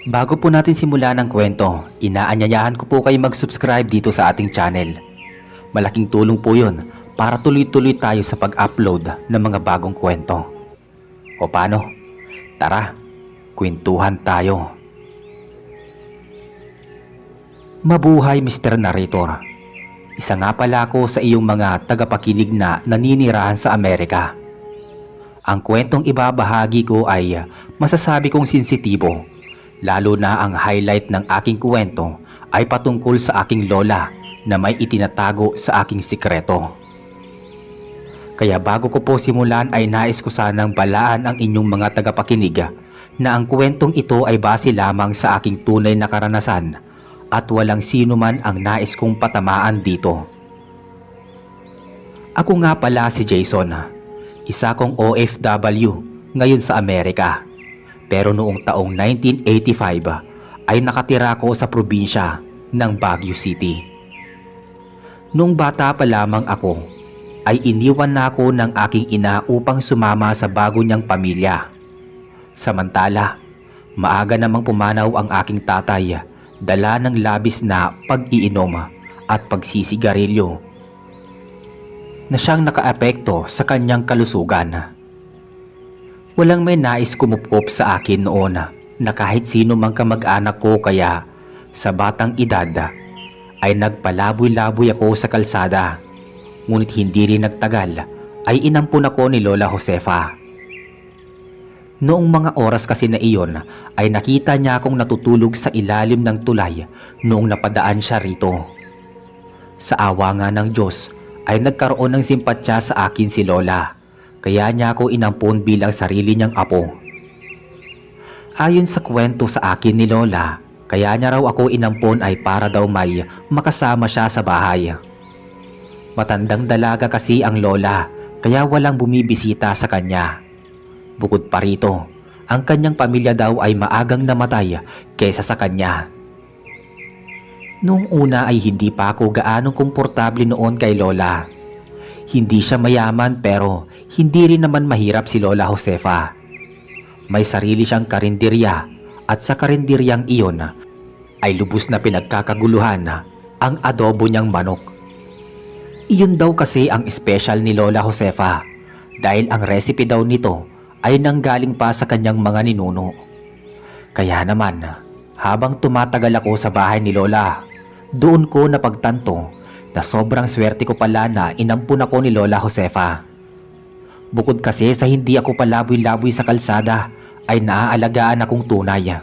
Bago po natin simulan ang kwento, inaanyayahan ko po kayo mag-subscribe dito sa ating channel. Malaking tulong po yun para tuloy-tuloy tayo sa pag-upload ng mga bagong kwento. O paano? Tara, kwentuhan tayo. Mabuhay Mr. Narrator. Isa nga pala ako sa iyong mga tagapakinig na naninirahan sa Amerika. Ang kwentong ibabahagi ko ay masasabi kong sensitibo. Lalo na ang highlight ng aking kwento ay patungkol sa aking lola na may itinatago sa aking sikreto. Kaya bago ko po simulan ay nais ko sanang balaan ang inyong mga tagapakinig na ang kwentong ito ay base lamang sa aking tunay na karanasan at walang sino man ang nais kong patamaan dito. Ako nga pala si Jason, isa kong OFW ngayon sa Amerika. Pero noong taong 1985 ay nakatira ako sa probinsya ng Baguio City. Noong bata pa lamang ako ay iniwan na ako ng aking ina upang sumama sa bago niyang pamilya. Samantala, maaga namang pumanaw ang aking tatay, dala ng labis na pag-iinom at pagsisigarilyo na siyang nakaapekto sa kanyang kalusugan. Walang may nais kumupkop sa akin noon na kahit sino mang kamag-anak ko, kaya sa batang edad ay nagpalaboy-laboy ako sa kalsada. Ngunit hindi rin nagtagal ay inampun ako ni Lola Josefa. Noong mga oras kasi na iyon ay nakita niya akong natutulog sa ilalim ng tulay noong napadaan siya rito. Sa awa nga ng Diyos ay nagkaroon ng simpatya sa akin si Lola. Kaya niya ako inampun bilang sarili niyang apo. Ayon sa kwento sa akin ni Lola, kaya niya raw ako inampun ay para daw may makasama siya sa bahay. Matandang dalaga kasi ang Lola, kaya walang bumibisita sa kanya. Bukod pa rito, ang kanyang pamilya daw ay maagang namatay kaysa sa kanya. Noong una ay hindi pa ako gaanong komportable noon kay Lola. Hindi siya mayaman pero hindi rin naman mahirap si Lola Josefa. May sarili siyang karinderya at sa karinderyang iyon ay lubos na pinagkakaguluhan ang adobo niyang manok. Iyon daw kasi ang special ni Lola Josefa dahil ang recipe daw nito ay nanggaling pa sa kanyang mga ninuno. Kaya naman, habang tumatagal ako sa bahay ni Lola, doon ko napagtanto na sobrang swerte ko pala na inampun ako ni Lola Josefa. Bukod kasi sa hindi ako palaboy-laboy sa kalsada, ay naaalagaan akong tunay.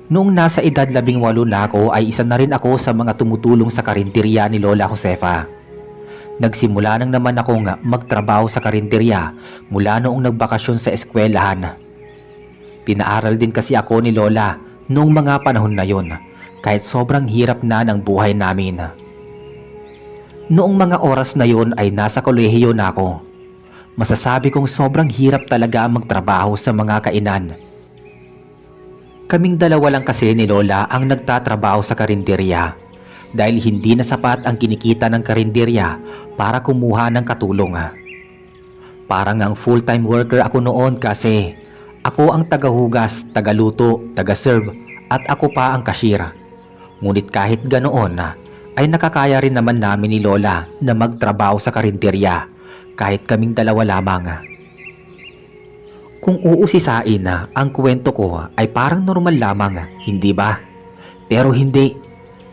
Noong nasa edad 18 na ako ay isa na rin ako sa mga tumutulong sa karinderya ni Lola Josefa. Nagsimula nang naman akong magtrabaho sa karinderya mula noong nagbakasyon sa eskwelahan. Pinaaral din kasi ako ni Lola noong mga panahon na yon, kahit sobrang hirap na ng buhay namin. Noong mga oras na yon ay nasa kolehiyo na ako. Masasabi kong sobrang hirap talaga magtrabaho sa mga kainan. Kaming dalawa lang kasi ni Lola ang nagtatrabaho sa karinderya dahil hindi na sapat ang kinikita ng karinderya para kumuha ng katulong. Parang ang full-time worker ako noon kasi ako ang tagahugas, tagaluto, taga-serve at ako pa ang cashier. Ngunit kahit ganoon ay nakakaya rin naman namin ni Lola na magtrabaho sa karinderya kahit kaming dalawa lamang. Kung uusisain ang kwento ko ay parang normal lamang, hindi ba? Pero hindi.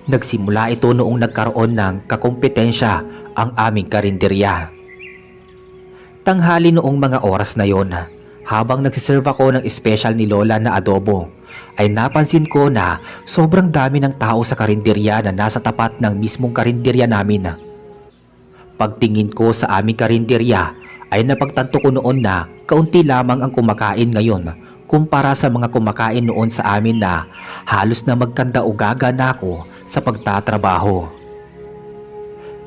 Nagsimula ito noong nagkaroon ng kakompetensya ang aming karinderya. Tanghali noong mga oras na yon, habang nagsiserve ako ng special ni Lola na adobo, ay napansin ko na sobrang dami ng tao sa karinderya na nasa tapat ng mismong karinderya namin. Pagtingin ko sa aming karinderya ay napagtanto ko noon na kaunti lamang ang kumakain ngayon kumpara sa mga kumakain noon sa amin na halos na magkanda-ugaga na ako sa pagtatrabaho.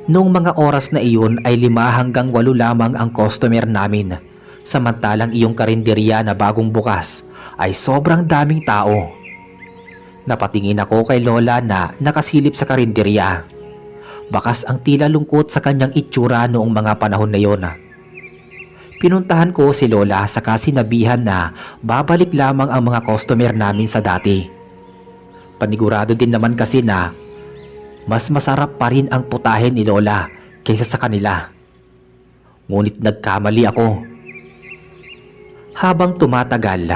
Noong mga oras na iyon ay 5 hanggang 8 lamang ang customer namin, samantalang iyong karinderya na bagong bukas ay sobrang daming tao. Napatingin ako kay Lola na nakasilip sa karinderya. Bakas ang tila lungkot sa kanyang itsura noong mga panahon na yon. Pinuntahan ko si Lola saka sinabihan na babalik lamang ang mga customer namin sa dati. Panigurado din naman kasi na mas masarap pa rin ang putahe ni Lola kaysa sa kanila. Ngunit nagkamali ako. Habang tumatagal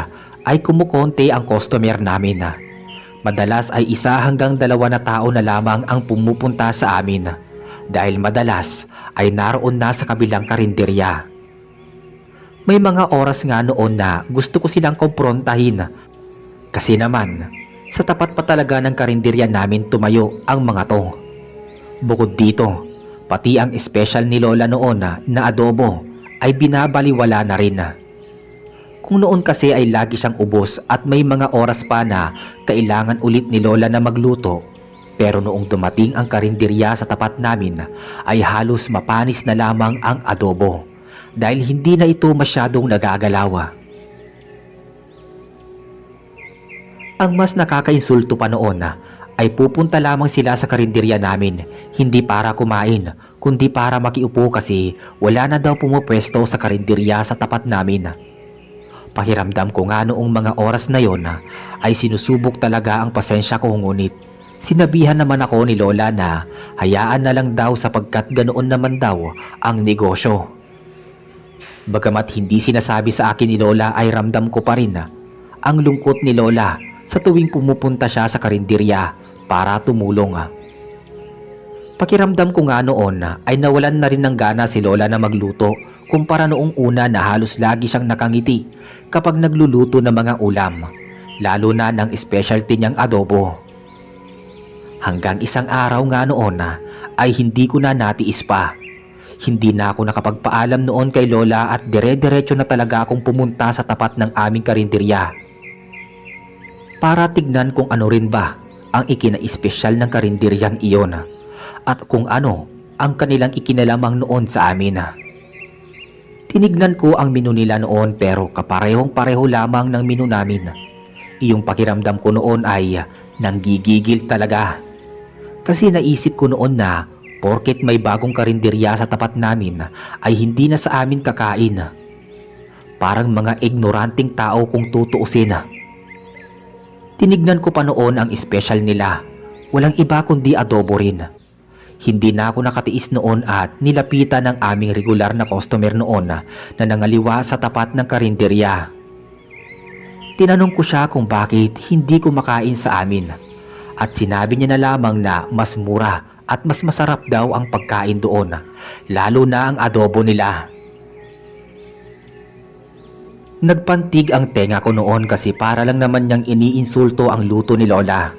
ay kumukonti ang customer namin. Madalas ay 1 hanggang 2 na tao na lamang ang pumupunta sa amin dahil madalas ay naroon na sa kabilang karinderya. May mga oras nga noon na gusto ko silang komprontahin kasi naman sa tapat pa talaga ng karinderya namin tumayo ang mga to. Bukod dito, pati ang special ni Lola noon na adobo ay binabaliwala na rin. Kung noon kasi ay lagi siyang ubos at may mga oras pa na kailangan ulit ni Lola na magluto, pero noong dumating ang karinderya sa tapat namin ay halos mapanis na lamang ang adobo dahil hindi na ito masyadong nagagalaw. Ang mas nakakainsulto pa noon ay pupunta lamang sila sa karinderya namin hindi para kumain kundi para makiupo kasi wala na daw pumupwesto sa karinderya sa tapat namin. Pakiramdam ko nga noong mga oras na yon ay sinusubok talaga ang pasensya ko, ngunit sinabihan naman ako ni Lola na hayaan na lang daw sapagkat ganoon naman daw ang negosyo. Bagamat hindi sinasabi sa akin ni Lola ay ramdam ko pa rin ang lungkot ni Lola sa tuwing pumupunta siya sa karinderya para tumulong. Pakiramdam ko nga noon ay nawalan na rin ng gana si Lola na magluto kumpara noong una na halos lagi siyang nakangiti kapag nagluluto ng mga ulam, lalo na ng specialty niyang adobo. Hanggang isang araw nga noon ay hindi ko na natiis pa. Hindi na ako nakapagpaalam noon kay Lola at dire-diretso na talaga akong pumunta sa tapat ng aming karinderya para tignan kung ano rin ba ang ikina-espesyal ng karinderyang iyon at kung ano ang kanilang ikinalamang noon sa amin. Tinignan ko ang menu nila noon pero kaparehong-pareho lamang ng menu namin. Iyong pakiramdam ko noon ay nanggigigil talaga. Kasi naisip ko noon na porket may bagong karinderya sa tapat namin ay hindi na sa amin kakain. Parang mga ignoranting tao kung tutuusin. Tinignan ko pa noon ang special nila. Walang iba kundi adobo rin. Hindi na ako nakatiis noon at nilapitan ng aming regular na customer noon na nangaliwa sa tapat ng karinderya. Tinanong ko siya kung bakit hindi kumakain sa amin at sinabi niya na lamang na mas mura at mas masarap daw ang pagkain doon, lalo na ang adobo nila. Nagpantig ang tenga ko noon kasi para lang naman niyang iniinsulto ang luto ni Lola.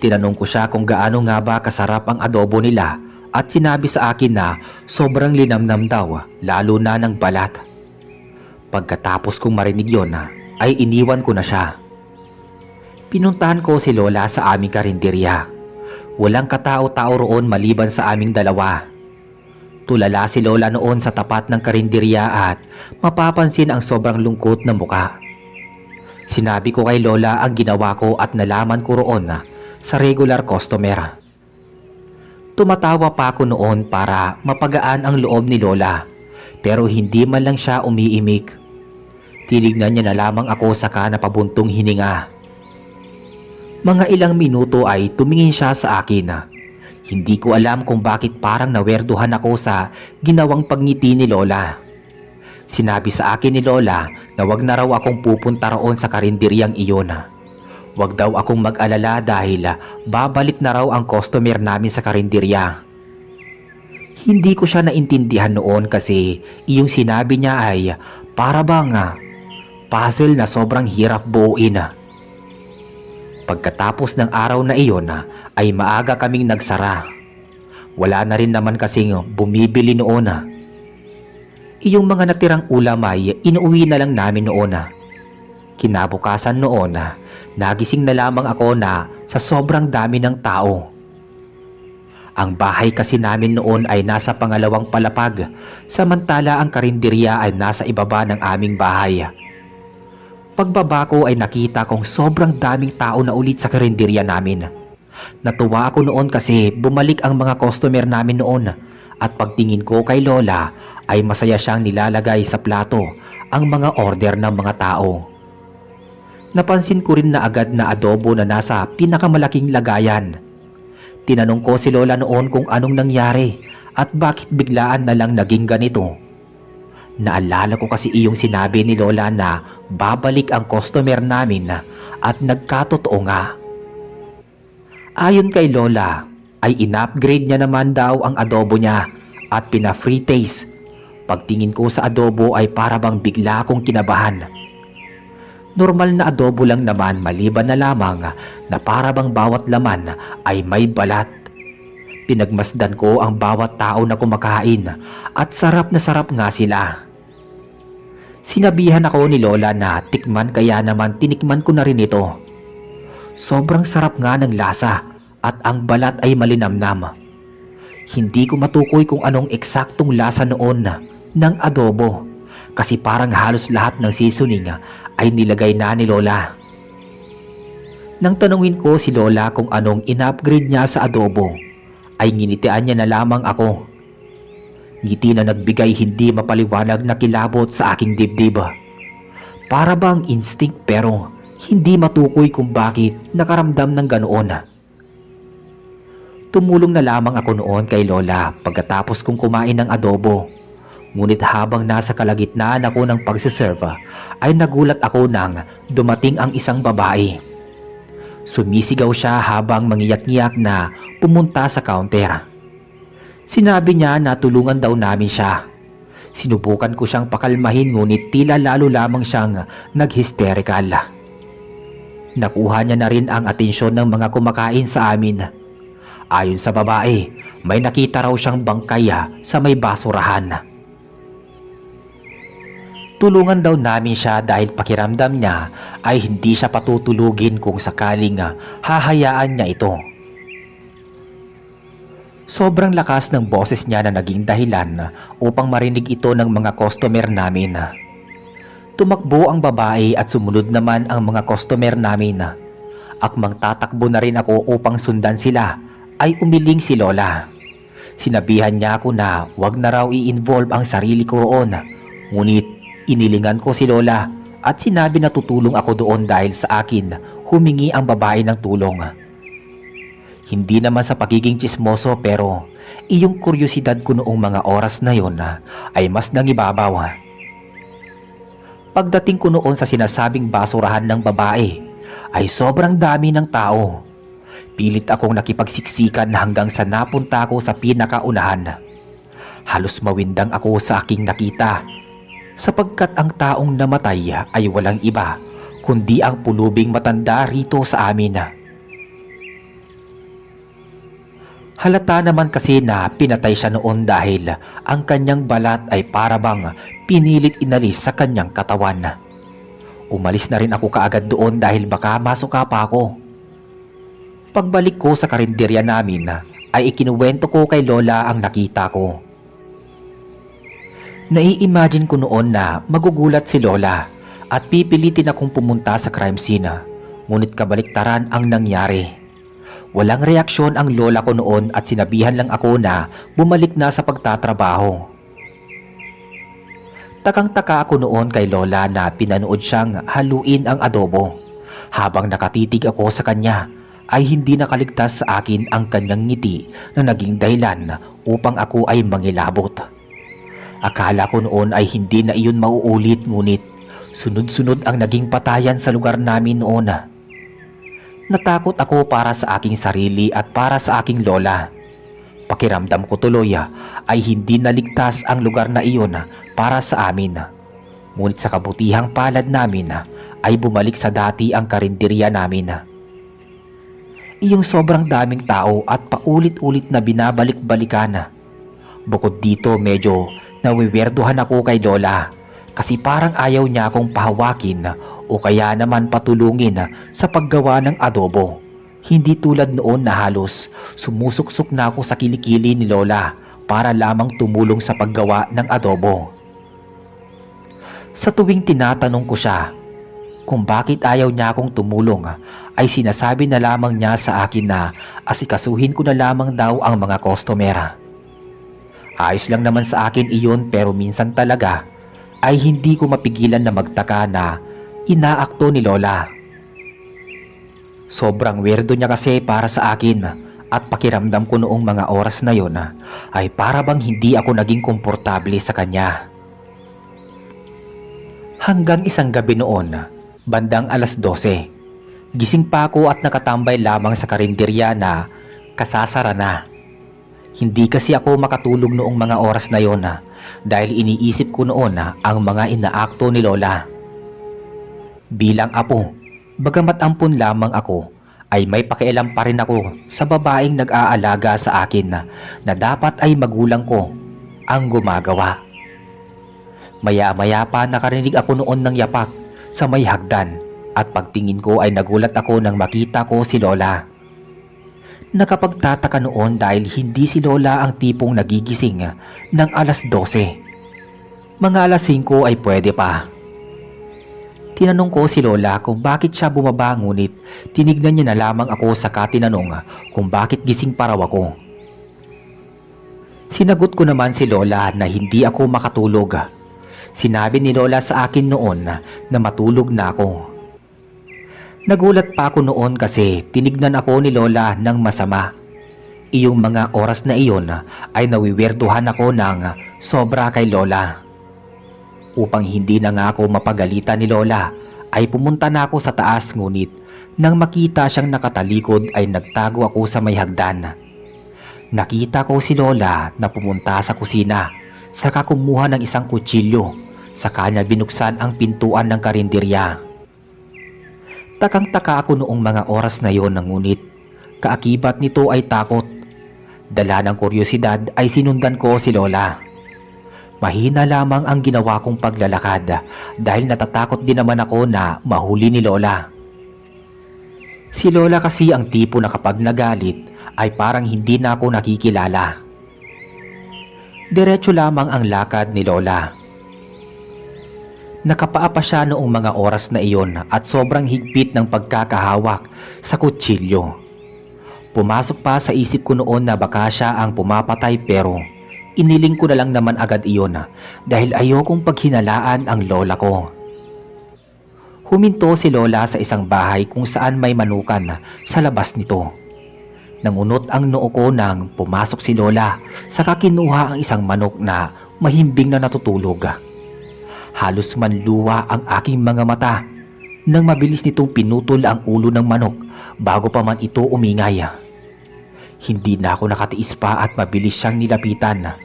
Tinanong ko siya kung gaano nga ba kasarap ang adobo nila at sinabi sa akin na sobrang linamnam daw, lalo na ng balat. Pagkatapos kong marinig yon ay iniwan ko na siya. Pinuntahan ko si Lola sa aming karinderya. Walang katao-tao roon maliban sa aming dalawa. Tulala si Lola noon sa tapat ng karinderya at mapapansin ang sobrang lungkot na muka. Sinabi ko kay Lola ang ginawa ko at nalaman ko roon sa regular customer. Tumatawa pa ako noon para mapagaan ang loob ni Lola pero hindi man lang siya umiimik. Tinignan niya na lamang ako saka napabuntong hininga. Mga ilang minuto ay tumingin siya sa akin. Hindi ko alam kung bakit parang nawerduhan ako sa ginawang pagngiti ni Lola. Sinabi sa akin ni Lola na wag na raw akong pupunta roon sa karinderyang iyon. Wag daw akong mag-alala dahil babalik na raw ang customer namin sa karinderya. Hindi ko siya naintindihan noon kasi iyong sinabi niya ay para bang puzzle na sobrang hirap buuin. Pagkatapos ng araw na iyon ay maaga kaming nagsara. Wala na rin naman kasing bumibili noon. Iyong mga natirang ulam ay inuwi na lang namin noon. Kinabukasan noon, nagising na lamang ako na sa sobrang dami ng tao. Ang bahay kasi namin noon ay nasa pangalawang palapag, samantala ang karinderya ay nasa ibaba ng aming bahay. Pagbaba ko ay nakita kong sobrang daming tao na ulit sa karinderya namin. Natuwa ako noon kasi bumalik ang mga customer namin noon At pagtingin ko kay Lola ay masaya siyang nilalagay sa plato ang mga order ng mga tao. Napansin ko rin na agad na adobo na nasa pinakamalaking lagayan. Tinanong ko si Lola noon kung anong nangyari at bakit biglaan na lang naging ganito. Naalala ko kasi iyong sinabi ni Lola na babalik ang customer namin at nagkatotoo nga. Ayon kay Lola ay in-upgrade niya naman daw ang adobo niya at pina-free taste. Pagtingin ko sa adobo ay para bang bigla akong kinabahan. Normal na adobo lang naman maliban na lamang na para bang bawat laman ay may balat. Pinagmasdan ko ang bawat tao na kumakain at sarap na sarap nga sila. Sinabihan ako ni Lola na tikman kaya naman tinikman ko na rin ito. Sobrang sarap nga ng lasa at ang balat ay malinamnam. Hindi ko matukoy kung anong eksaktong lasa noon ng adobo kasi parang halos lahat ng seasoning ay nilagay na ni Lola. Nang tanungin ko si Lola kung anong in-upgrade niya sa adobo, ay nginitian niya na lamang ako. Ngiti na nagbigay hindi mapaliwanag na kilabot sa aking dibdib. Para bang instinct pero hindi matukoy kung bakit nakaramdam ng ganoon. Tumulong na lamang ako noon kay Lola pagkatapos kong kumain ng adobo. Ngunit habang nasa kalagitnaan ako ng pagsiserve ay nagulat ako nang dumating ang isang babae. Sumisigaw siya habang mangiyak-ngiyak na pumunta sa counter. Sinabi niya na tulungan daw namin siya. Sinubukan ko siyang pakalmahin ngunit tila lalo lamang siyang nag-hysterical. Nakuha niya na rin ang atensyon ng mga kumakain sa amin. Ayon sa babae, may nakita raw siyang bangkay sa may basurahan. Tulungan daw namin siya dahil pakiramdam niya ay hindi siya patutulugin kung sakaling hahayaan niya ito. Sobrang lakas ng boses niya na naging dahilan upang marinig ito ng mga customer namin. Tumakbo ang babae at sumunod naman ang mga customer namin. Akmang tatakbo na rin ako upang sundan sila ay umiling si Lola. Sinabihan niya ako na wag na raw i-involve ang sarili ko roon. Ngunit inilingan ko si Lola at sinabi na tutulong ako doon dahil sa akin humingi ang babae ng tulong. Hindi naman sa pagiging tsismoso pero iyong kuryosidad ko noong mga oras na yon ay mas nangibabaw. Pagdating ko noon sa sinasabing basurahan ng babae ay sobrang dami ng tao. Pilit akong nakipagsiksikan hanggang sa napunta ako sa pinakaunahan. Halos mawindang ako sa aking nakita sapagkat ang taong namatay ay walang iba kundi ang pulubing matanda rito sa amin. Halata naman kasi na pinatay siya noon dahil ang kanyang balat ay parabang pinilit inalis sa kanyang katawan. Umalis na rin ako kaagad doon dahil baka masuka pa ako. Pagbalik ko sa karinderya namin ay ikinuwento ko kay Lola ang nakita ko. Nai-imagine ko noon na magugulat si Lola at pipilitin akong pumunta sa crime scene. Ngunit kabaliktaran ang nangyari. Walang reaksyon ang lola ko noon at sinabihan lang ako na bumalik na sa pagtatrabaho. Takang-taka ako noon kay Lola na pinanood siyang haluin ang adobo. Habang nakatitig ako sa kanya ay hindi nakaligtas sa akin ang kanyang ngiti na naging dahilan upang ako ay mangilabot. Akala ko noon ay hindi na iyon mauulit ngunit sunod-sunod ang naging patayan sa lugar namin noon. Natakot ako para sa aking sarili at para sa aking lola. Pakiramdam ko tuloy ay hindi naligtas ang lugar na iyon para sa amin. Ngunit sa kabutihang palad namin ay bumalik sa dati ang karinderya namin. Iyong sobrang daming tao at paulit-ulit na binabalik-balikan. Bukod dito medyo nawiwerduhan ako kay Lola kasi parang ayaw niya akong pahawakin o kaya naman patulungin sa paggawa ng adobo. Hindi tulad noon na halos sumusuksok na ako sa kilikili ni Lola para lamang tumulong sa paggawa ng adobo. Sa tuwing tinatanong ko siya kung bakit ayaw niya akong tumulong ay sinasabi na lamang niya sa akin na asikasuhin ko na lamang daw ang mga customer. Ayos lang naman sa akin iyon pero minsan talaga ay hindi ko mapigilan na magtaka na inaakto ni Lola. Sobrang weirdo niya kasi para sa akin at pakiramdam ko noong mga oras na yon ay para bang hindi ako naging komportable sa kanya. Hanggang isang gabi noon, bandang alas 12, gising pa ako at nakatambay lamang sa karinderya na kasasara na. Hindi kasi ako makatulog noong mga oras na yon dahil iniisip ko noon ang mga inaakto ni Lola. Bilang apo, bagamat ampun lamang ako, ay may pakialam pa rin ako sa babaeng nag-aalaga sa akin na dapat ay magulang ko ang gumagawa. Maya-maya pa nakarinig ako noon ng yapak sa may hagdan at pagtingin ko ay nagulat ako nang makita ko si Lola. Nakapagtataka noon dahil hindi si Lola ang tipong nagigising ng alas 12. Mga alas 5 ay pwede pa. Tinanong ko si Lola kung bakit siya bumaba ngunit tinignan niya na lamang ako saka tinanong kung bakit gising pa raw ako. Sinagot ko naman si Lola na hindi ako makatulog. Sinabi ni Lola sa akin noon na matulog na ako. Nagulat pa ako noon kasi tinignan ako ni Lola ng masama. Iyong mga oras na iyon ay nawiwerduhan ako ng sobra kay Lola. Upang hindi na nga ako mapagalitan ni Lola ay pumunta na ako sa taas ngunit nang makita siyang nakatalikod ay nagtago ako sa may hagdan. Nakita ko si Lola na pumunta sa kusina saka kumuha ng isang kutsilyo saka niya binuksan ang pintuan ng karinderya. Takang-taka ako noong mga oras na yon ngunit kaakibat nito ay takot. Dala ng kuryosidad ay sinundan ko si Lola. Mahina lamang ang ginawa kong paglalakad dahil natatakot din naman ako na mahuli ni Lola. Si Lola kasi ang tipo na kapag nagalit ay parang hindi na ako nakikilala. Diretso lamang ang lakad ni Lola. Nakapaa pa siya noong mga oras na iyon at sobrang higpit ng pagkakahawak sa kutsilyo. Pumasok pa sa isip ko noon na baka siya ang pumapatay pero iniling ko na lang naman agad iyon dahil ayokong paghinalaan ang lola ko. Huminto si Lola sa isang bahay kung saan may manukan sa labas nito. Nangunot ang noo ko nang pumasok si Lola saka kinuha ang isang manok na mahimbing na natutulog. Halos manluwa ang aking mga mata nang mabilis nitong pinutol ang ulo ng manok bago pa man ito umingay. Hindi na ako nakatiis pa at mabilis siyang nilapitan.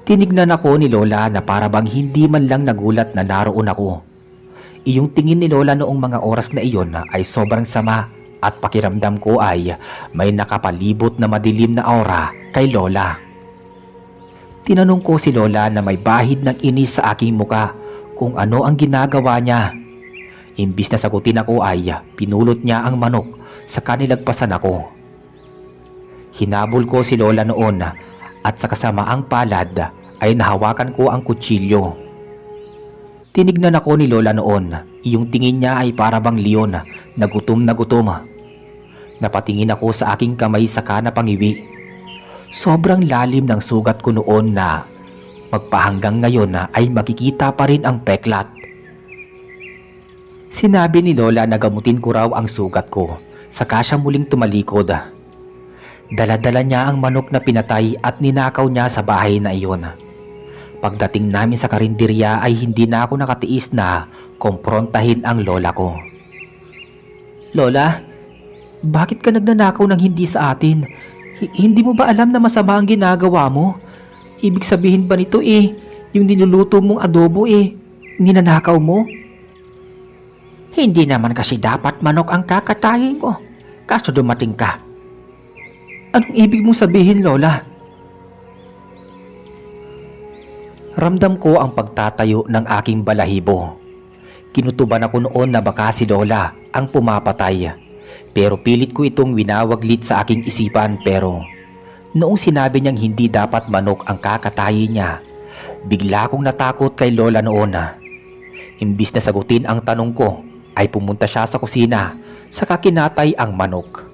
Tinignan ako ni Lola na para bang hindi man lang nagulat na naroon ako. Iyong tingin ni Lola noong mga oras na iyon ay sobrang sama at pakiramdam ko ay may nakapalibot na madilim na aura kay Lola. Tinanong ko si Lola na may bahid ng inis sa aking muka kung ano ang ginagawa niya. Imbis na sagutin ako ay pinulot niya ang manok saka nilagpasan ako. Hinabol ko si Lola noon at sa kasamaang palad ay nahawakan ko ang kutsilyo. Tinignan ako ni Lola noon, iyong tingin niya ay para bang leon na gutom na gutom. Napatingin ako sa aking kamay saka napangiwi. Sobrang lalim ng sugat ko noon na magpahanggang ngayon ay makikita pa rin ang peklat. Sinabi ni Lola na gamutin ko raw ang sugat ko, saka siya muling tumalikod. Dala-dala niya ang manok na pinatay at ninakaw niya sa bahay na iyon. Pagdating namin sa karinderya ay hindi na ako nakatiis na komprontahin ang lola ko. Lola, bakit ka nagnanakaw ng hindi sa atin? Hindi mo ba alam na masama ang ginagawa mo? Ibig sabihin ba nito yung niluluto mong adobo ninanakaw mo? Hindi naman kasi dapat manok ang kakatayin ko, kaso dumating ka. Anong ibig mong sabihin, Lola? Ramdam ko ang pagtatayo ng aking balahibo. Kinutuban ako noon na baka si Lola ang pumapatay. Pero pilit ko itong winawaglit sa aking isipan pero noong sinabi niyang hindi dapat manok ang kakatayin niya, bigla akong natakot kay Lola noon. Imbis na sagutin ang tanong ko ay pumunta siya sa kusina saka kinatay ang manok.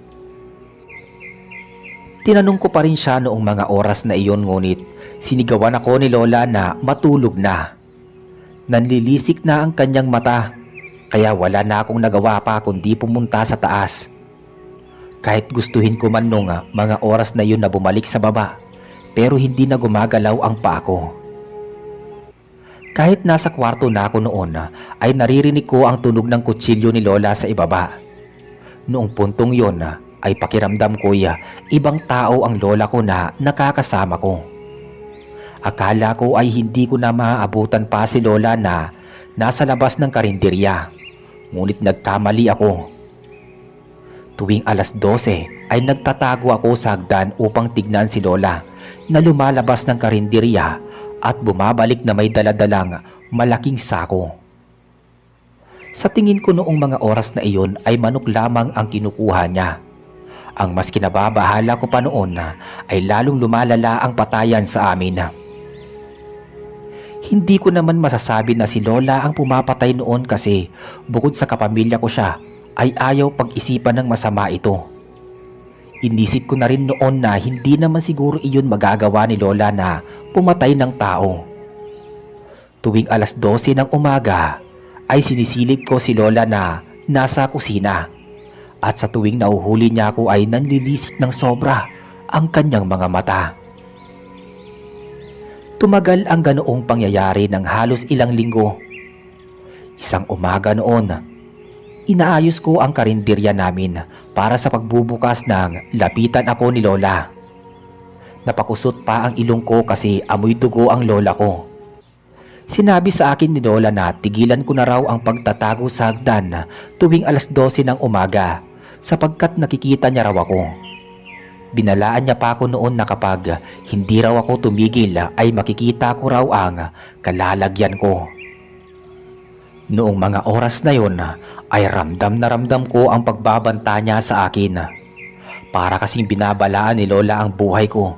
Tinanong ko pa rin siya noong mga oras na iyon, ngunit sinigawan ako ni Lola na matulog na. Nanlilisik na ang kanyang mata, kaya wala na akong nagawa pa kundi pumunta sa taas. Kahit gustuhin ko man nung mga oras na yun na bumalik sa baba, pero hindi na gumagalaw ang paa ko. Kahit nasa kwarto na ako noon, ay naririnig ko ang tunog ng kutsilyo ni Lola sa ibaba. Noong puntong yon ay pakiramdam ko ibang tao ang lola ko na nakakasama ko. Akala ko ay hindi ko na maaabutan pa si Lola na nasa labas ng karinderya, ngunit nagkamali ako. Tuwing alas 12 ay nagtatago ako sa hagdan upang tignan si Lola na lumalabas ng karinderya at bumabalik na may daladalang malaking sako. Sa tingin ko noong mga oras na iyon ay manok lamang ang kinukuha niya. Ang mas kinababahala ko pa noon ay lalong lumalala ang patayan sa amin. Hindi ko naman masasabi na si Lola ang pumapatay noon kasi bukod sa kapamilya ko siya ay ayaw pag-isipan ng masama ito. Inisip ko na rin noon na hindi naman siguro iyon magagawa ni Lola na pumatay ng tao. Tuwing alas 12 ng umaga ay sinisilip ko si Lola na nasa kusina. At sa tuwing nauhuli niya ako ay nanlilisik ng sobra ang kanyang mga mata. Tumagal ang ganoong pangyayari ng halos ilang linggo. Isang umaga noon, inaayos ko ang karinderya namin para sa pagbubukas ng lapitan ako ni Lola. Napakusot pa ang ilong ko kasi amoy dugo ang lola ko. Sinabi sa akin ni Lola na tigilan ko na raw ang pagtatago sa hagdan tuwing alas 12 ng umaga sapagkat nakikita niya raw ako. Binalaan niya pa ako noon na kapag hindi raw ako tumigil ay makikita ko raw ang kalalagyan ko. Noong mga oras na yon ay ramdam na ramdam ko ang pagbabanta niya sa akin. Para kasing binabalaan ni Lola ang buhay ko.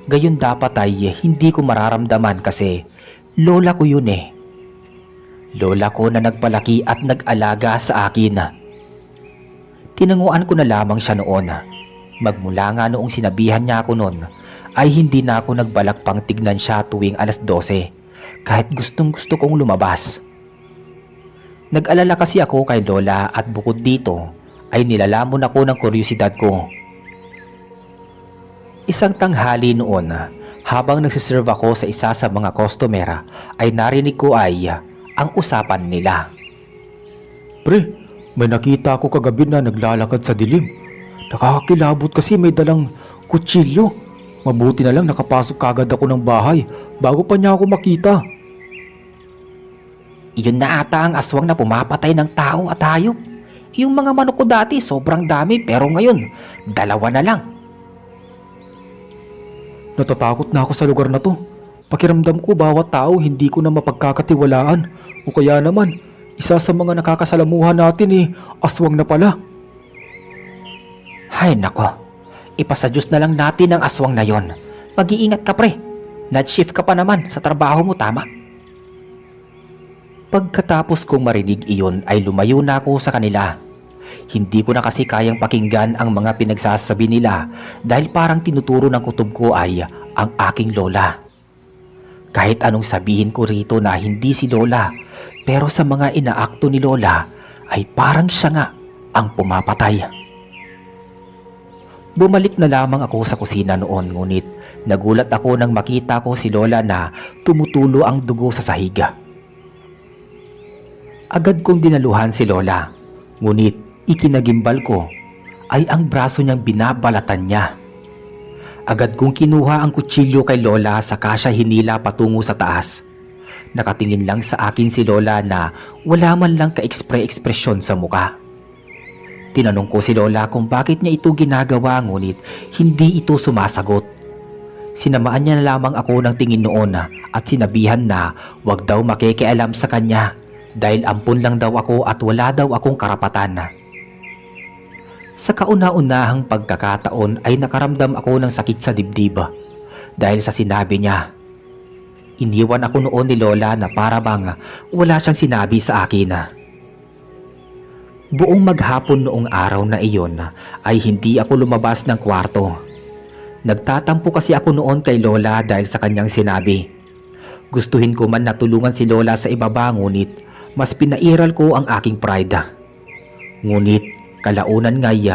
Gayon dapat ay hindi ko mararamdaman kasi lola ko yun eh. Lola ko na nagpalaki at nag-alaga sa akin. Tinanguan ko na lamang siya noon. Magmula nga noong sinabihan niya ako noon ay hindi na ako nagbalak pang tignan siya tuwing alas 12 kahit gustong gusto kong lumabas. Nag-alala kasi ako kay Lola at bukod dito ay nilalamon ako ng kuryosidad ko. Isang tanghali noon habang nagsiserve ako sa isa sa mga customer ay narinig ko ay ang usapan nila. Pre, may nakita ako kagabi na naglalakad sa dilim. Nakakakilabot kasi may dalang kutsilyo. Mabuti na lang nakapasok kagad ako ng bahay bago pa niya ako makita. Iyon na ata ang aswang na pumapatay ng tao at hayop. Yung mga manok ko dati sobrang dami pero ngayon, 2 na lang. Natatakot na ako sa lugar na to. Pakiramdam ko bawat tao hindi ko na mapagkakatiwalaan o kaya naman isa sa mga nakakasalamuhan natin aswang na pala. Hay nako, ipasa Diyos na lang natin ang aswang na yon. Mag-iingat ka pre, night shift ka pa naman sa trabaho mo, tama? Pagkatapos kong marinig iyon ay lumayo na ako sa kanila. Hindi ko na kasi kayang pakinggan ang mga pinagsasabi nila dahil parang tinuturo ng kutob ko ay ang aking lola. Kahit anong sabihin ko rito na hindi si Lola, pero sa mga inaakto ni Lola ay parang siya nga ang pumapatay. Bumalik na lamang ako sa kusina noon ngunit nagulat ako nang makita ko si Lola na tumutulo ang dugo sa sahig. Agad kong dinaluhan si Lola, ngunit ikinagimbal ko ay ang braso niyang binabalatan niya. Agad kong kinuha ang kutsilyo kay Lola saka siya hinila patungo sa taas. Nakatingin lang sa akin si Lola na wala man lang ka-ekspresyon sa muka. Tinanong ko si Lola kung bakit niya ito ginagawa ngunit hindi ito sumasagot. Sinamaan niya na lamang ako ng tingin noon at sinabihan na wag daw makikialam sa kanya dahil ampun lang daw ako at wala daw akong karapatan. Sa kauna-unahang pagkakataon ay nakaramdam ako ng sakit sa dibdib dahil sa sinabi niya. Iniwan ako noon ni Lola na para bang wala siyang sinabi sa akin. Buong maghapon noong araw na iyon ay hindi ako lumabas ng kwarto. Nagtatampo kasi ako noon kay Lola dahil sa kanyang sinabi. Gustuhin ko man na tulungan si Lola sa ibaba ngunit mas pinairal ko ang aking pride. Ngunit kalaunan nga'y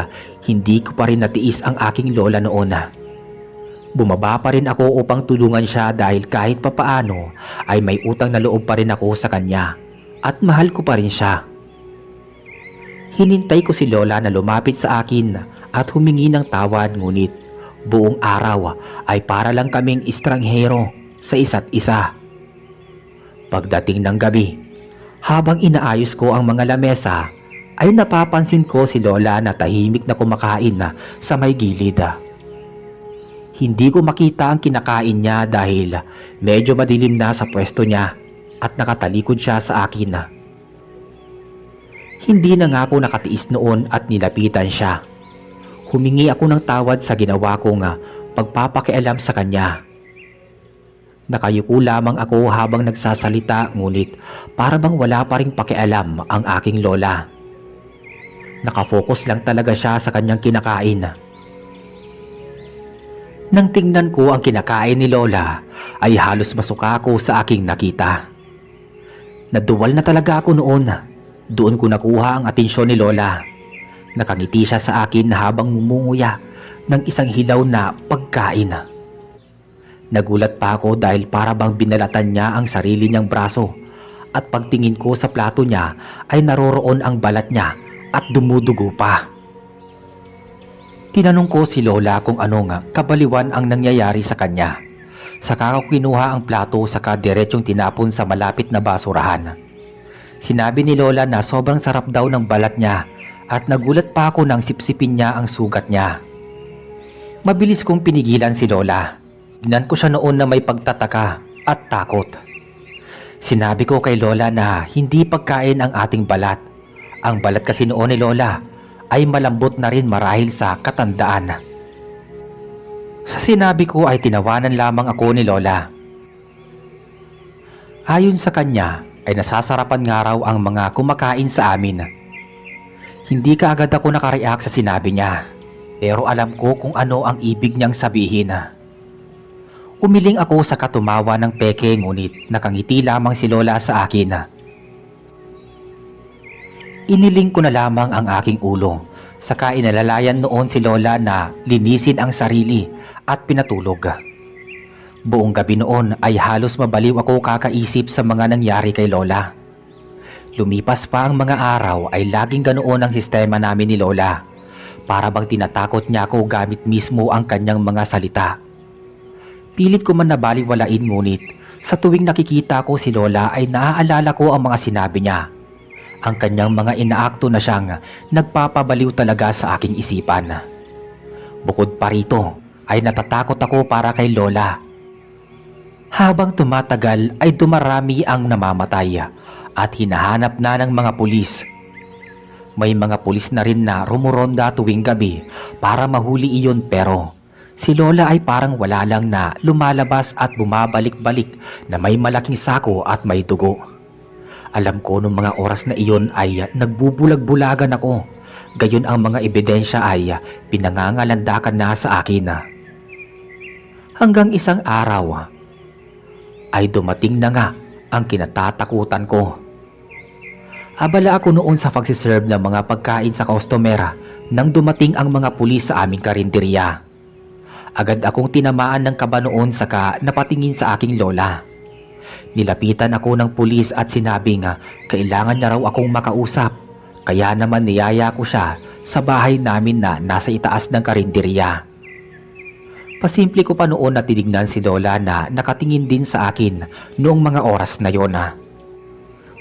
hindi ko pa rin natiis ang aking lola noon. Bumaba pa rin ako upang tulungan siya dahil kahit papaano ay may utang na loob pa rin ako sa kanya at mahal ko pa rin siya. Hinintay ko si Lola na lumapit sa akin at humingi ng tawad ngunit buong araw ay para lang kaming estranghero sa isa't isa. Pagdating ng gabi, habang inaayos ko ang mga lamesa, ay napapansin ko si Lola na tahimik na kumakain na sa may gilid. Hindi ko makita ang kinakain niya dahil medyo madilim na sa pwesto niya at nakatalikod siya sa akin. Hindi na nga ako nakatiis noon at nilapitan siya. Humingi ako ng tawad sa ginawa kong pagpapakialam sa kanya. Nakayuko lamang ako habang nagsasalita ngunit para bang wala pa ring pakialam ang aking lola. Nakafocus lang talaga siya sa kanyang kinakain. Nang tingnan ko ang kinakain ni Lola ay halos masuka ako sa aking nakita. Naduwal na talaga ako noon. Doon ko nakuha ang atensyon ni Lola. Nakangiti siya sa akin habang mumunguya ng isang hilaw na pagkain. Nagulat pa ako dahil para bang binalatan niya ang sarili niyang braso at pagtingin ko sa plato niya ay naroroon ang balat niya at dumudugo pa. Tinanong ko si Lola kung anong kabaliwan ang nangyayari sa kanya. Saka ako kinuha ang plato saka diretsyong tinapon sa malapit na basurahan. Sinabi ni Lola na sobrang sarap daw ng balat niya at nagulat pa ako nang sipsipin niya ang sugat niya. Mabilis kong pinigilan si Lola. Tignan ko siya noon na may pagtataka at takot. Sinabi ko kay Lola na hindi pagkain ang ating balat. Ang balat kasi noon ni Lola ay malambot na rin marahil sa katandaan. Sa sinabi ko ay tinawanan lamang ako ni Lola. Ayon sa kanya ay nasasarapan nga raw ang mga kumakain sa amin. Hindi kaagad ako nakareact sa sinabi niya, pero alam ko kung ano ang ibig niyang sabihin. Umiling ako sa katumawa ng peke ngunit nakangiti lamang si Lola sa akin. Iniling ko na lamang ang aking ulo, saka inalalayan noon si Lola na linisin ang sarili at pinatulog. Buong gabi noon ay halos mabaliw ako kakaisip sa mga nangyari kay Lola. Lumipas pa ang mga araw ay laging ganoon ang sistema namin ni Lola. Para bang tinatakot niya ako gamit mismo ang kanyang mga salita. Pilit ko man nabaliwalain ngunit sa tuwing nakikita ko si Lola ay naaalala ko ang mga sinabi niya. Ang kanyang mga inaakto na siyang nagpapabaliw talaga sa aking isipan. Bukod pa rito ay natatakot ako para kay Lola. Habang tumatagal ay dumarami ang namamatay at hinahanap na ng mga pulis. May mga pulis na rin na rumuronda tuwing gabi para mahuli iyon pero si Lola ay parang wala lang na lumalabas at bumabalik-balik na may malaking sako at may dugo. Alam ko nung mga oras na iyon ay nagbubulag-bulagan ako. Gayon ang mga ebidensya ay pinangangalandakan na sa akin. Hanggang isang araw ay dumating na nga ang kinatatakutan ko. Abala ako noon sa pagsiserve ng mga pagkain sa kostomera nang dumating ang mga pulis sa aming karinderya. Agad akong tinamaan ng kaba noon saka napatingin sa aking lola. Nilapitan ako ng pulis at sinabi nga kailangan niya raw akong makausap. Kaya naman niyaya ko siya sa bahay namin na nasa itaas ng karinderya. Pasimple ko pa noon na tinignan si Lola na nakatingin din sa akin noong mga oras na yon.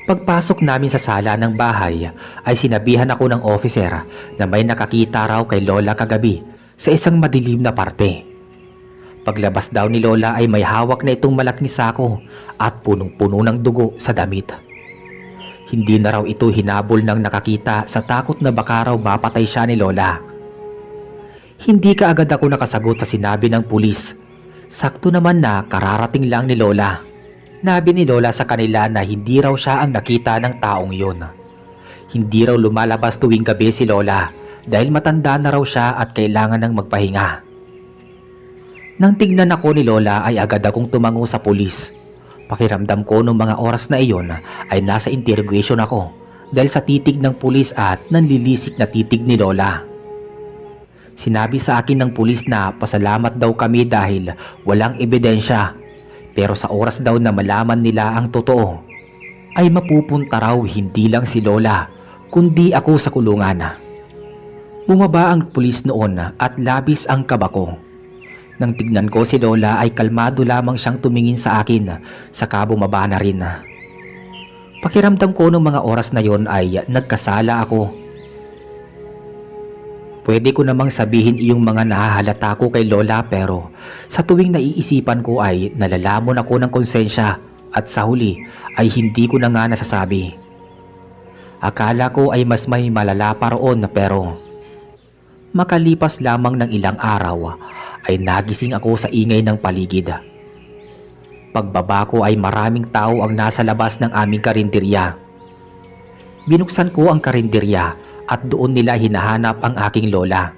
Pagpasok namin sa sala ng bahay ay sinabihan ako ng officer na may nakakita raw kay Lola kagabi sa isang madilim na parte. Paglabas daw ni Lola ay may hawak na itong malaking sako at punong-puno ng dugo sa damit. Hindi na raw ito hinabol ng nakakita sa takot na baka raw mapatay siya ni Lola. Hindi kaagad ako nakasagot sa sinabi ng pulis. Sakto naman na kararating lang ni Lola. Nabi ni Lola sa kanila na hindi raw siya ang nakita ng taong yun. Hindi raw lumalabas tuwing gabi si Lola dahil matanda na raw siya at kailangan ng magpahinga. Nang tignan ako ni Lola ay agad akong tumango sa pulis. Pakiramdam ko nung mga oras na iyon ay nasa interrogation ako dahil sa titig ng pulis at nanlilisik na titig ni Lola. Sinabi sa akin ng pulis na pasalamat daw kami dahil walang ebidensya, pero sa oras daw na malaman nila ang totoo ay mapupunta raw hindi lang si Lola kundi ako sa kulungan. Bumaba ang pulis noon at labis ang kaba ko. Nang tignan ko si Lola ay kalmado lamang siyang tumingin sa akin, saka bumaba na rin. Pakiramdam ko nung mga oras na yon ay nagkasala ako. Pwede ko namang sabihin iyong mga nahahalata ko kay Lola, pero sa tuwing naiisipan ko ay nalalamon ako ng konsensya at sa huli ay hindi ko na nga nasasabi. Akala ko ay mas may malala pa roon, pero makalipas lamang ng ilang araw ay nagising ako sa ingay ng paligid. Pagbaba ko ay maraming tao ang nasa labas ng aming karinderya. Binuksan ko ang karinderya at doon nila hinahanap ang aking lola.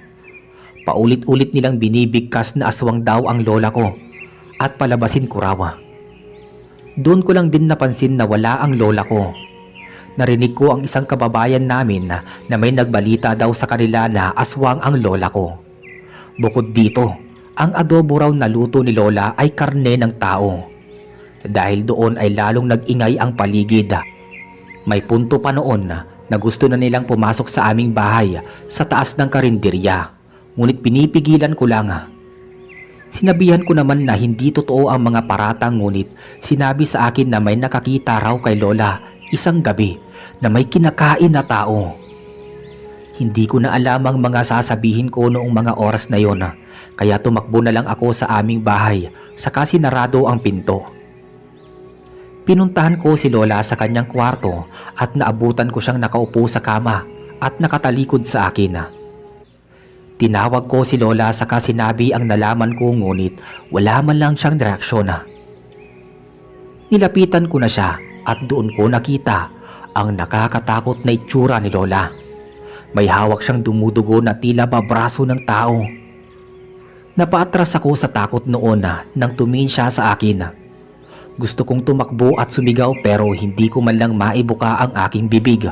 Paulit-ulit nilang binibigkas na aswang daw ang lola ko at palabasin ko raw. Doon ko lang din napansin na wala ang lola ko. Narinig ko ang isang kababayan namin na may nagbalita daw sa kanila na aswang ang lola ko. Bukod dito, ang adobo raw na luto ni Lola ay karne ng tao. Dahil doon ay lalong nag-ingay ang paligid. May punto pa noon na gusto na nilang pumasok sa aming bahay sa taas ng karinderya, ngunit pinipigilan ko lang. Sinabihan ko naman na hindi totoo ang mga paratang, ngunit sinabi sa akin na may nakakita raw kay Lola isang gabi na may kinakain na tao. Hindi ko na alam ang mga sasabihin ko noong mga oras na yon, kaya tumakbo na lang ako sa aming bahay saka sinarado ang pinto. Pinuntahan ko si Lola sa kanyang kwarto at naabutan ko siyang nakaupo sa kama at nakatalikod sa akin. Tinawag ko si Lola saka sinabi ang nalaman ko, ngunit wala man lang siyang reaksyon. Nilapitan ko na siya at doon ko nakita ang nakakatakot na itsura ni Lola. May hawak siyang dumudugo na tila babraso ng tao. Napaatras ako sa takot noon nang tumingin siya sa akin. Gusto kong tumakbo at sumigaw, pero hindi ko man lang maibuka ang aking bibig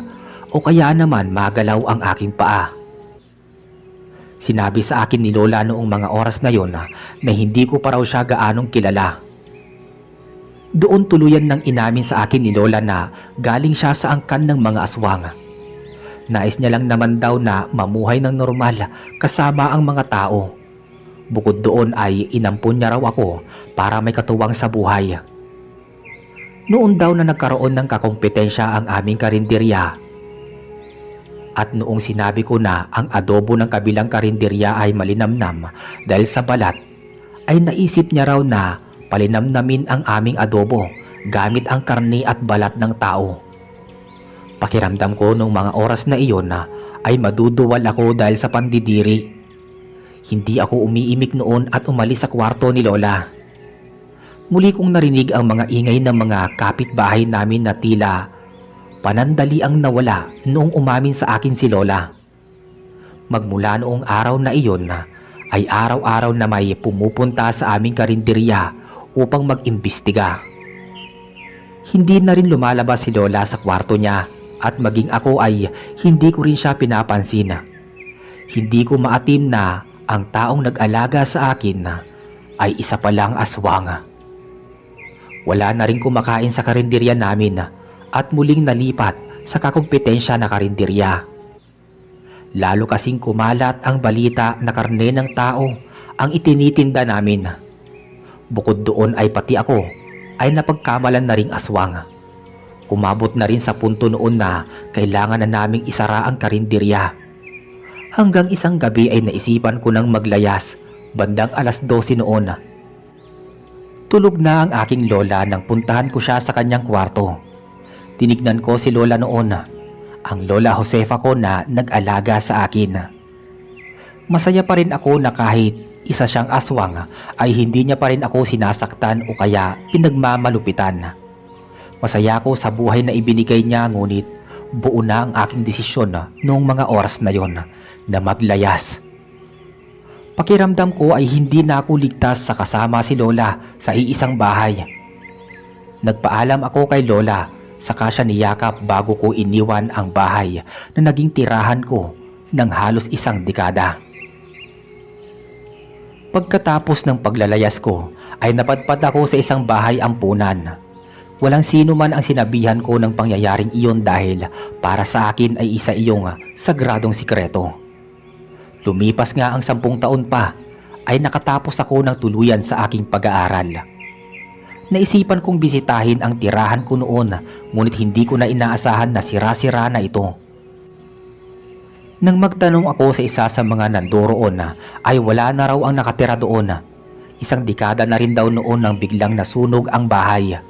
o kaya naman magalaw ang aking paa. Sinabi sa akin ni Lola noong mga oras na yon na hindi ko pa raw siya gaanong kilala. Doon tuluyan nang inamin sa akin ni Lola na galing siya sa angkan ng mga aswang. Nais niya lang naman daw na mamuhay ng normal kasama ang mga tao. Bukod doon ay inampun niya raw ako para may katuwang sa buhay. Noon daw na nagkaroon ng kakompetensya ang aming karinderya. At noong sinabi ko na ang adobo ng kabilang karinderya ay malinamnam dahil sa balat, ay naisip niya raw na palinamnamin ang aming adobo gamit ang karne at balat ng tao. Pakiramdam ko nung mga oras na iyon ay maduduwal ako dahil sa pandidiri. Hindi ako umiimik noon at umalis sa kwarto ni Lola. Muli kong narinig ang mga ingay ng mga kapitbahay namin na tila panandali ang nawala noong umamin sa akin si Lola. Magmula noong araw na iyon ay araw-araw na may pumupunta sa aming karinderya upang mag-imbestiga. Hindi na rin lumalabas si Lola sa kwarto niya at maging ako ay hindi ko rin siya pinapansin. Hindi ko maatim na ang taong nag-alaga sa akin ay isa palang aswang. Wala na rin kumakain sa karinderya namin at muling nalipat sa kakompetensya na karinderya. Lalo kasing kumalat ang balita na karne ng tao ang itinitinda namin. Bukod doon ay pati ako ay napagkamalan na ring aswang. Umabot na rin sa punto noon na kailangan na naming isara ang karinderya. Hanggang isang gabi ay naisipan ko nang maglayas, bandang 12:00 noon. Tulog na ang aking lola nang puntahan ko siya sa kanyang kwarto. Tinignan ko si Lola noon, ang Lola Josefa ko na nag-alaga sa akin. Masaya pa rin ako na kahit isa siyang aswang ay hindi niya pa rin ako sinasaktan o kaya pinagmamalupitan. Masaya ako sa buhay na ibinigay niya, ngunit buo na ang aking desisyon noong mga oras na yon na maglayas. Pakiramdam ko ay hindi na ako ligtas sa kasama si Lola sa iisang bahay. Nagpaalam ako kay Lola, saka siya niyakap bago ko iniwan ang bahay na naging tirahan ko ng halos isang dekada. Pagkatapos ng paglalayas ko ay napadpad ako sa isang bahay ampunan. Walang sino man ang sinabihan ko ng pangyayaring iyon dahil para sa akin ay isa iyong sagradong sikreto. Lumipas nga ang 10 taon pa ay nakatapos ako ng tuluyan sa aking pag-aaral. Naisipan kong bisitahin ang tirahan ko noon ngunit hindi ko na inaasahan na sira-sira na ito. Nang magtanong ako sa isa sa mga nandoroon ay wala na raw ang nakatira doon. Isang dekada na rin daw noon nang biglang nasunog ang bahay.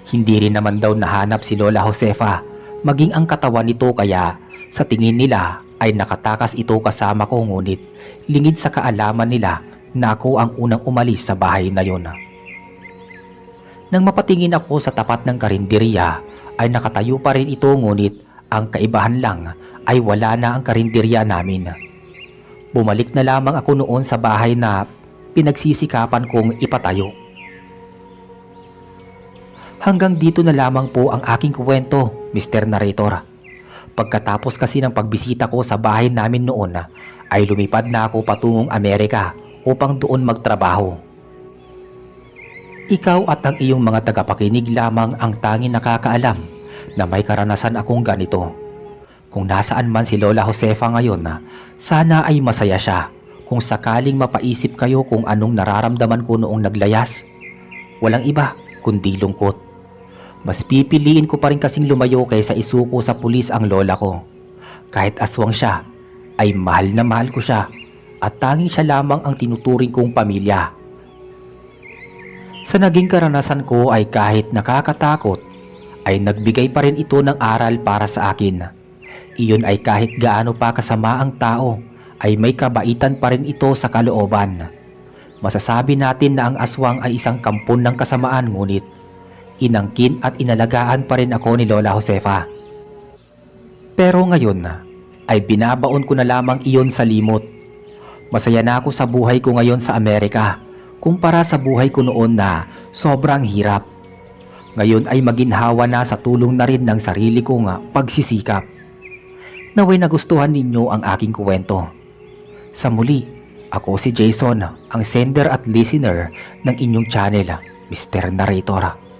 Hindi rin naman daw nahanap si Lola Josefa maging ang katawan nito kaya sa tingin nila ay nakatakas ito kasama ko ngunit lingid sa kaalaman nila na ako ang unang umalis sa bahay na yon. Nang mapatingin ako sa tapat ng karinderya ay nakatayo pa rin ito ngunit ang kaibahan lang ay wala na ang karinderya namin. Bumalik na lamang ako noon sa bahay na pinagsisikapan kong ipatayo. Hanggang dito na lamang po ang aking kwento, Mr. Narrator. Pagkatapos kasi ng pagbisita ko sa bahay namin noon ay lumipad na ako patungong Amerika upang doon magtrabaho. Ikaw at ang iyong mga tagapakinig lamang ang tanging nakakaalam na may karanasan akong ganito. Kung nasaan man si Lola Josefa ngayon sana ay masaya siya kung sakaling mapaisip kayo kung anong nararamdaman ko noong naglayas. Walang iba kundi lungkot. Mas pipiliin ko pa rin kasing lumayo kaysa isuko sa pulis ang lola ko. Kahit aswang siya, ay mahal na mahal ko siya at tanging siya lamang ang tinuturing kong pamilya. Sa naging karanasan ko ay kahit nakakatakot, ay nagbigay pa rin ito ng aral para sa akin. Iyon ay kahit gaano pa kasama ang tao, ay may kabaitan pa rin ito sa kalooban. Masasabi natin na ang aswang ay isang kampon ng kasamaan ngunit inangkin at inalagaan pa rin ako ni Lola Josefa. Pero ngayon ay binabaon ko na lamang iyon sa limot. Masaya na ako sa buhay ko ngayon sa Amerika kumpara sa buhay ko noon na sobrang hirap. Ngayon ay maginhawa na sa tulong na rin ng sarili kong pagsisikap. Naway nagustuhan ninyo ang aking kwento. Sa muli, ako si Jason, ang sender at listener ng inyong channel, Mr. Narrator.